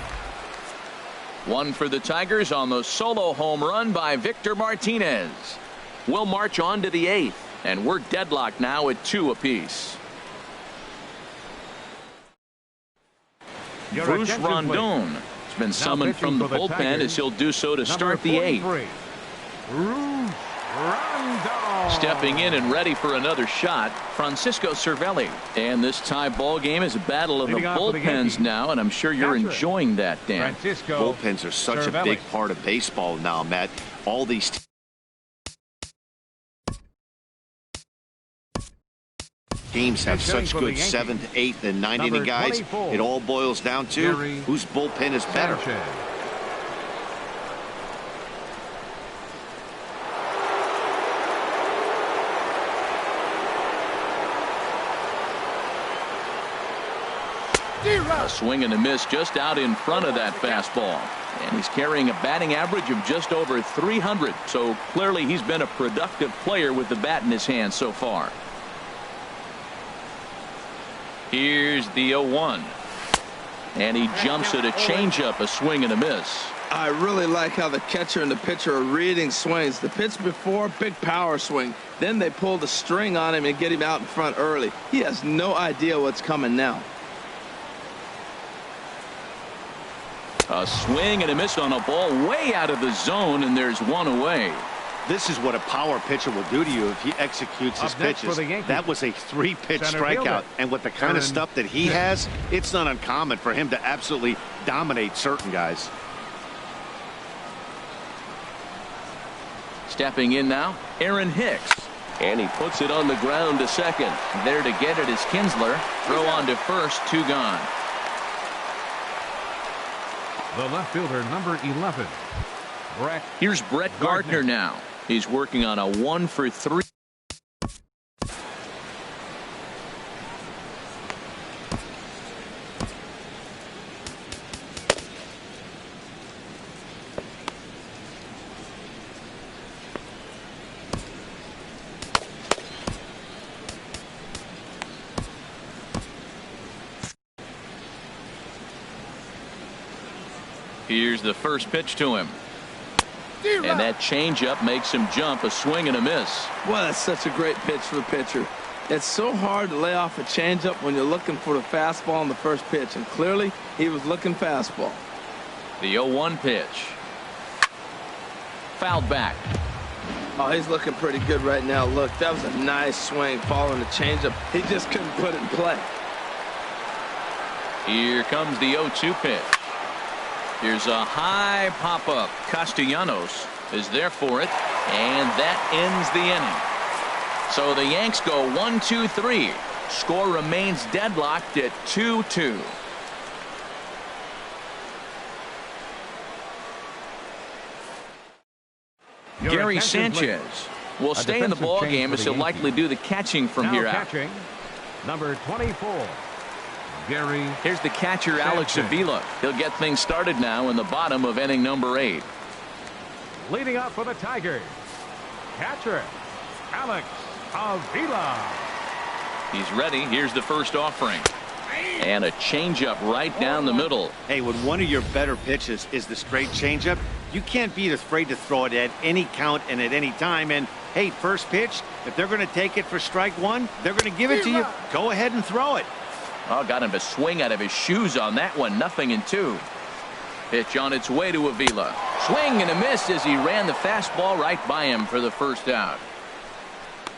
1 for the Tigers on the solo home run by Victor Martinez. We'll march on to the 8th, and we're deadlocked now at 2 apiece. Bruce Rondon has been summoned from the bullpen as he'll do so to start the 8th. Stepping in and ready for another shot, Francisco Cervelli. And this tie ball game is a battle of the bullpens now, and I'm sure you're enjoying that, Dan. Bullpens are such a big part of baseball now, Matt. All these teams have such good 7th, 8th, and 9th inning guys. It all boils down to whose bullpen is better. A swing and a miss just out in front of that fastball. And he's carrying a batting average of just over 300. So clearly he's been a productive player with the bat in his hand so far. Here's the 0-1. And he jumps at a changeup, a swing and a miss. I really like how the catcher and the pitcher are reading swings. The pitch before, big power swing. Then they pull the string on him and get him out in front early. He has no idea what's coming now. A swing and a miss on a ball way out of the zone, and there's 1 away. This is what a power pitcher will do to you if he executes his pitches. That was a 3-pitch strikeout, and with the kind of stuff that he has, it's not uncommon for him to absolutely dominate certain guys. Stepping in now, Aaron Hicks. And he puts it on the ground to second. There to get it is Kinsler. Throw on to first, 2 gone. The left fielder, number 11. Here's Brett Gardner now. He's working on a 1 for 3. Here's the first pitch to him. And that changeup makes him jump, a swing and a miss. Well, that's such a great pitch for the pitcher. It's so hard to lay off a changeup when you're looking for the fastball on the first pitch, and clearly he was looking fastball. The 0-1 pitch. Fouled back. Oh, he's looking pretty good right now. Look, that was a nice swing following the changeup. He just couldn't put it in play. Here comes the 0-2 pitch. Here's a high pop-up. Castellanos is there for it, and that ends the inning. So the Yanks go 1-2-3. Score remains deadlocked at 2-2. Gary attention, Sanchez please. will A stay in the defensive ball change game for as the he'll likely do the catching from Now here out. catching, number 24, Gary. Here's the catcher, Alex Sanchez. Avila. He'll get things started now in the bottom of inning number 8. Leading up for the Tigers, catcher, Alex Avila. He's ready. Here's the first offering. And a changeup right down the middle. Hey, when one of your better pitches is the straight changeup, you can't be afraid to throw it at any count and at any time. And, hey, first pitch, if they're going to take it for strike one, they're going to give it to you. Go ahead and throw it. Oh, got him to swing out of his shoes on that one. 0-2. Pitch on its way to Avila. Swing and a miss as he ran the fastball right by him for the first out.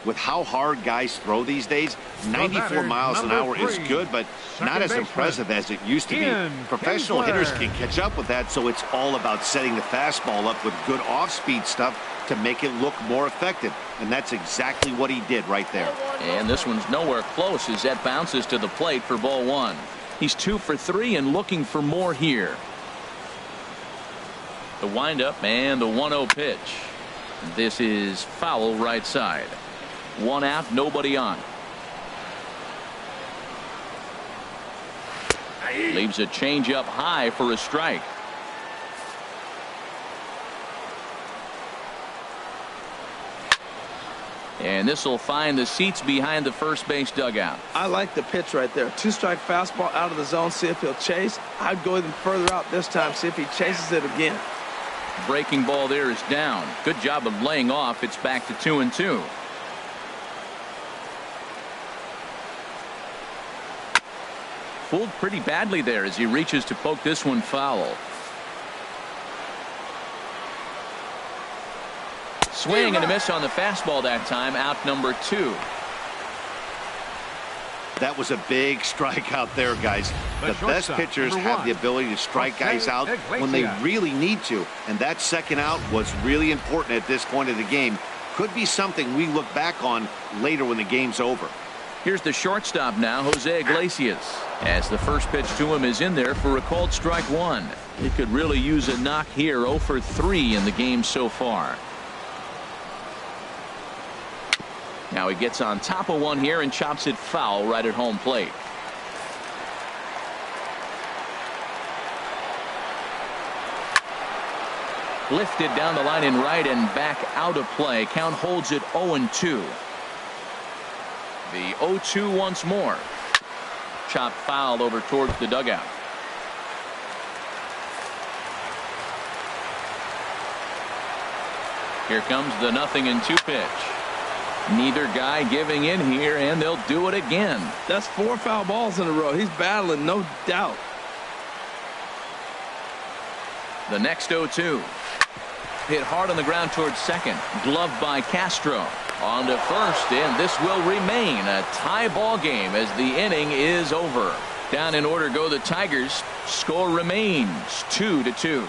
With how hard guys throw these days, 94 miles an hour is good, but not as impressive as it used to be. Professional hitters can catch up with that, so it's all about setting the fastball up with good off-speed stuff to make it look more effective. And that's exactly what he did right there. And this one's nowhere close as that bounces to the plate for ball 1. He's 2 for 3 and looking for more here. The windup and the 1-0 pitch. This is foul right side. 1 out, nobody on. Leaves a changeup high for a strike. And this will find the seats behind the first base dugout. I like the pitch right there. 2-strike fastball out of the zone. See if he'll chase. I'd go even further out this time. See if he chases it again. Breaking ball there is down. Good job of laying off. It's back to 2-2. Fooled pretty badly there as he reaches to poke this one foul. Swing and a miss on the fastball that time. Out number 2. That was a big strikeout there, guys. The best pitchers have the ability to strike guys out when they really need to. And that second out was really important at this point of the game. Could be something we look back on later when the game's over. Here's the shortstop now, Jose Iglesias. As the first pitch to him is in there for a called strike 1. He could really use a knock here. 0 for 3 in the game so far. Now he gets on top of one here and chops it foul right at home plate. Lifted down the line in right and back out of play. Count holds it 0-2. The 0-2 once more. Chopped foul over towards the dugout. Here comes the 0-2 pitch. Neither guy giving in here, and they'll do it again. That's 4 foul balls in a row. He's battling, no doubt. The next 0-2. Hit hard on the ground towards second. Gloved by Castro. On to first, and this will remain a tie ball game as the inning is over. Down in order go the Tigers. Score remains 2-2.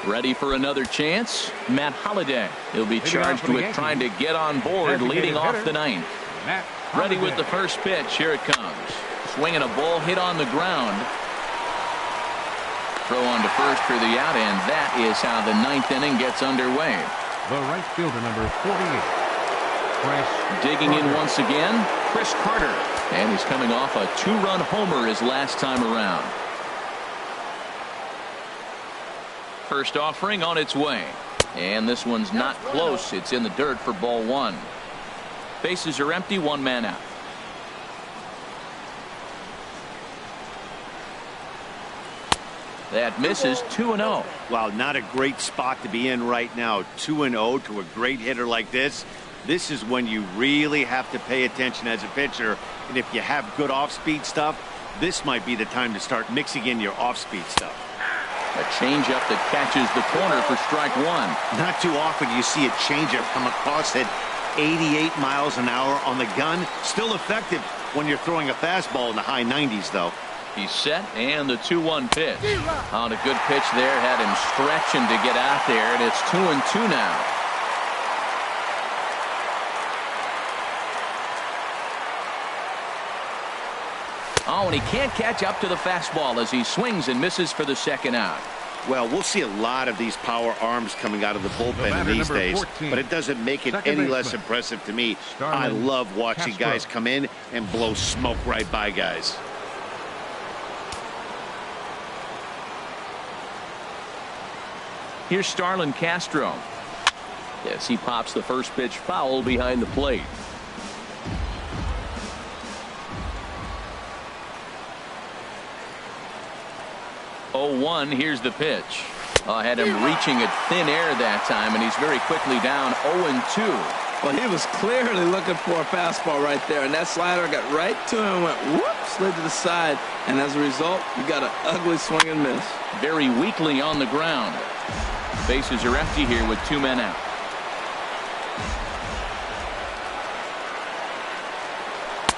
Ready for another chance? Matt Holliday. He'll be charged with trying to get on board, leading off the 9th. Ready with the first pitch. Here it comes. Swinging a ball hit on the ground. Throw on to first for the out, and that is how the 9th inning gets underway. The right fielder, number 48. Digging in once again, Chris Carter. And he's coming off a 2-run homer his last time around. First offering on its way. And this one's not close. It's in the dirt for ball 1. Bases are empty, 1 man out. That misses. 2-0. Wow, not a great spot to be in right now. 2-0 to a great hitter like this. This is when you really have to pay attention as a pitcher. And if you have good off-speed stuff, this might be the time to start mixing in your off-speed stuff. A changeup that catches the corner for strike 1. Not too often you see a changeup come across at 88 miles an hour on the gun. Still effective when you're throwing a fastball in the high 90s, though. He's set, and the 2-1 pitch. On a good pitch there, had him stretching to get out there, and it's 2-2 now. Oh, and he can't catch up to the fastball as he swings and misses for the second out. Well, we'll see a lot of these power arms coming out of the bullpen in these days, 14, but it doesn't make it any less impressive to me. I love watching guys come in and blow smoke right by guys. Here's Starlin Castro. Yes, he pops the first pitch foul behind the plate. Oh, 1, here's the pitch. Had him reaching at thin air that time, and he's very quickly down 0-2. Well, he was clearly looking for a fastball right there, and that slider got right to him and went whoop, slid to the side, and as a result, you got an ugly swing and miss. Very weakly on the ground. Bases are empty here with 2 men out.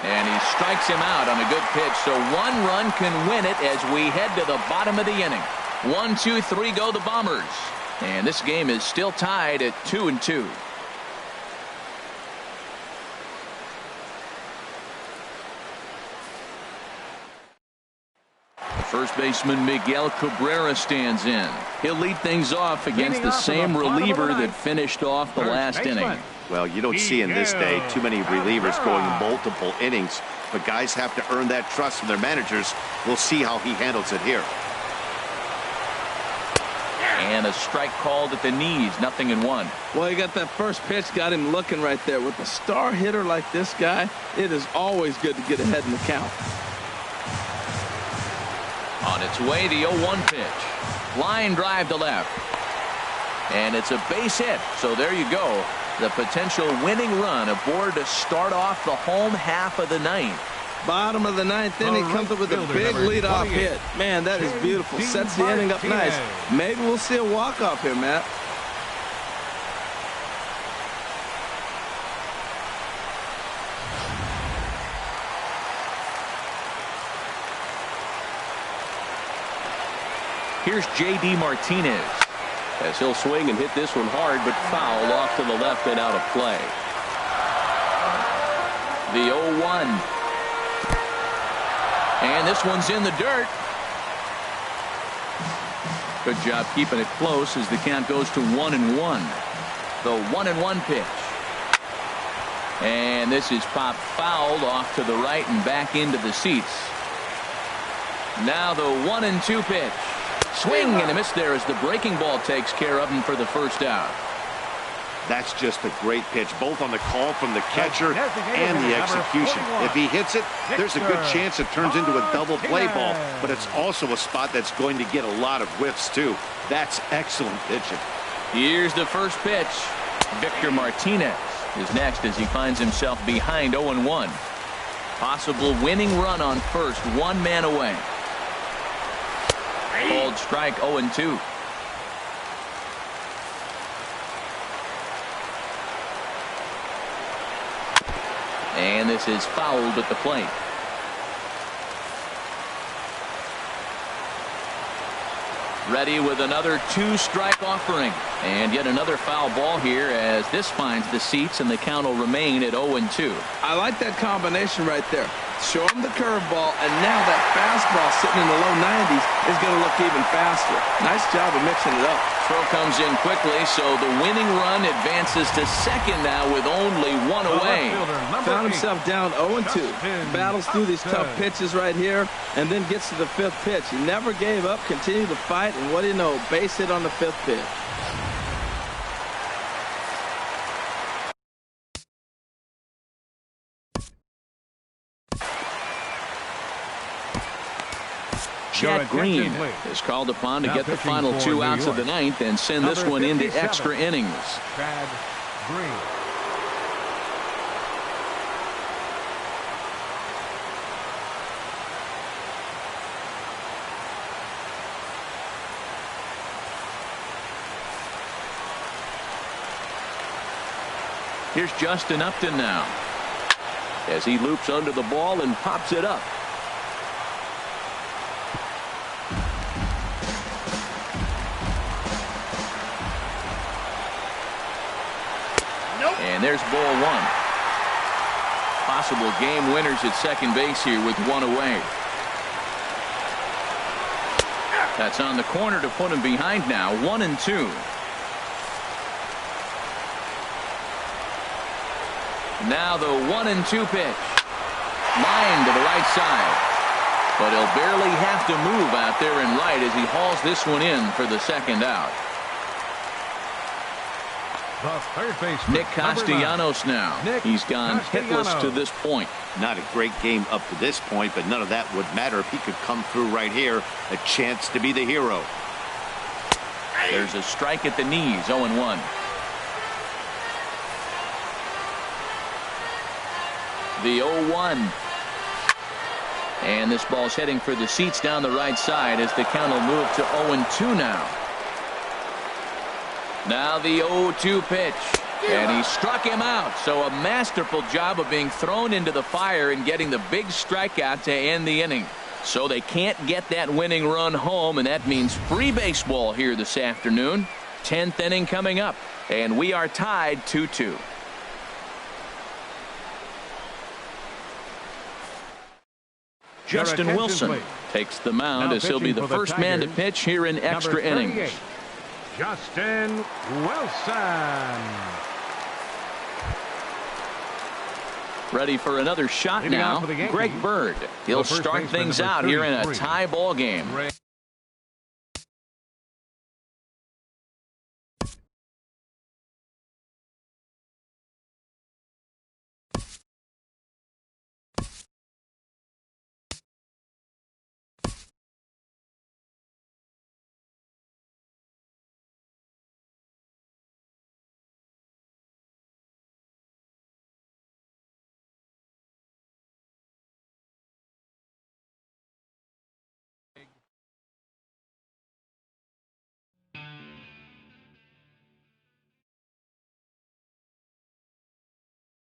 And he strikes him out on a good pitch, so 1 run can win it as we head to the bottom of the inning. 1, 2, 3 go the Bombers. And this game is still tied at 2-2. First baseman Miguel Cabrera stands in. He'll lead things off against the same reliever that finished off the last inning. Well, you don't see in this day too many relievers going multiple innings, but guys have to earn that trust from their managers. We'll see how he handles it here. And a strike called at the knees, 0-1. Well, you got that first pitch, got him looking right there. With a star hitter like this guy, it is always good to get ahead in the count. On its way, the 0-1 pitch. Line drive to left. And it's a base hit, so there you go. The potential winning run aboard to start off the home half of the ninth. Bottom of the ninth inning, comes up with a big leadoff hit. Man, that is beautiful. Sets the inning up nice. Maybe we'll see a walk-off here, Matt. Here's J.D. Martinez. As he'll swing and hit this one hard, but foul off to the left and out of play. The 0-1. And this one's in the dirt. Good job keeping it close as the count goes to 1-1. The 1-1 pitch. And this is popped fouled off to the right and back into the seats. Now the 1-2 pitch. Swing and a miss there as the breaking ball takes care of him for the first out. That's just a great pitch, both on the call from the catcher and the execution. If he hits it, there's a good chance it turns into a double play ball, but it's also a spot that's going to get a lot of whiffs too. That's excellent pitching. Here's the first pitch. Victor Martinez is next as he finds himself behind 0-1. Possible winning run on first, 1 man away. Called strike, 0-2. And this is fouled at the plate. Ready with another 2-strike offering. And yet another foul ball here as this finds the seats and the count will remain at 0-2. I like that combination right there. Show him the curveball, and now that fastball sitting in the low 90s is going to look even faster. Nice job of mixing it up. Throw comes in quickly, so the winning run advances to second now with only 1 away. Found himself down 0-2. Battles through these tough pitches right here, and then gets to the 5th pitch. He never gave up, continued to fight, and what do you know, base hit on the 5th pitch. Chad Green is called upon to get the final 2 outs of the ninth and send this one into extra innings. Chad Green. Here's Justin Upton now as he loops under the ball and pops it up. And there's ball 1. Possible game winners at second base here with one away. That's on the corner to put him behind now. 1-2. Now the 1-2 pitch. Line to the right side. But he'll barely have to move out there in right as he hauls this one in for the second out. The third baseman, Nick Castellanos now. He's gone hitless to this point. Not a great game up to this point, but none of that would matter if he could come through right here. A chance to be the hero. There's a strike at the knees. 0-1. The 0-1. And this ball's heading for the seats down the right side as the count will move to 0-2 now. Now the 0-2 pitch. And he struck him out. So a masterful job of being thrown into the fire and getting the big strikeout to end the inning. So they can't get that winning run home, and that means free baseball here this afternoon. 10th inning coming up, and we are tied 2-2. Justin Wilson takes the mound as he'll be the first man to pitch here in extra innings. Justin Wilson. Ready for another shot now. Greg Bird. He'll start things out here in a tie ball game.